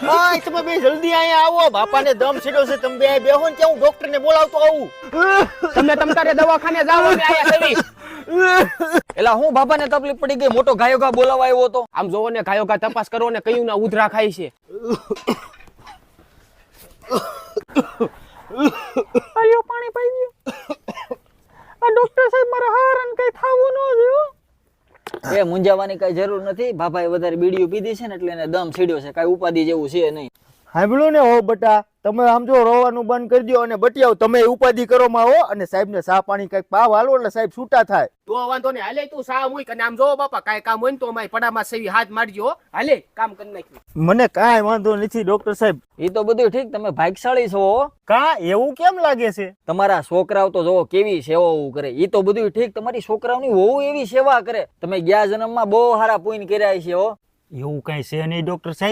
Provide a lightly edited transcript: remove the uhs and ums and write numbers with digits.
હા તમે બે જલ્દી અહીંયા આવો, બાપાને દમ સીડો છે. તમે બે બેહો ને, હું ડોક્ટર ને બોલાવતો આવું. તમે તમતારે દવાખાને જાઓ, અમે આયા સેવી. એલા હું બાપાને તકલીફ પડી ગઈ, મોટો ગાયો ગા બોલાવા આવ્યો તો. આમ જોવો ને, ગાયો ગા તપાસ કરો ને, કયું ના ઉધરા ખાય છે. આયો પાણી પાઈ ગયો. આ ડોક્ટર સાહેબ મારા હારણ કઈ થાવું ન જોયું. એ મુંજાવાની કઈ જરૂર નથી, બાપાએ વધારે બીડીઓ પીધી છે ને એટલે એને દમ સીડ્યો છે, કઈ ઉપાધિ જેવું છે નહીં. સાંભળ્યું ને હો બટા, તમે આમ જો રોવાનું બંધ કરી દો અને બટિયાઓ તમે ઉપાધિ કરો માં હો, અને સાહેબ ને સા પાણી કઈક પાવ હાલો એટલે સાહેબ છૂટા થાય. તો વાંધો ને, હાલે તું સા મુઈ કને. આમ જોવો બાપા, કાઈ કામ હોય ને તો અમારી પડામાં સેવી હાથ મારજો. હાલે કામ કરી નાખ્યું. મને કાંઈ વાંધો નથી ડોક્ટર સાહેબ. એ તો બધું ઠીક, તમે ભાગ્યશાળી છો હો. કા એવું કેમ લાગે છે? તમારા છોકરાઓ તો જોવો કેવી સેવાઓ કરે. એ તો બધું ઠીક, તમારી છોકરાઓની બહુ એવી સેવા કરે. તમે ગયા જન્મમાં બહુ સારા પુણ્ય કર્યા છે હો. એવું કઈ છે નહીં ડોક્ટર સાહેબ.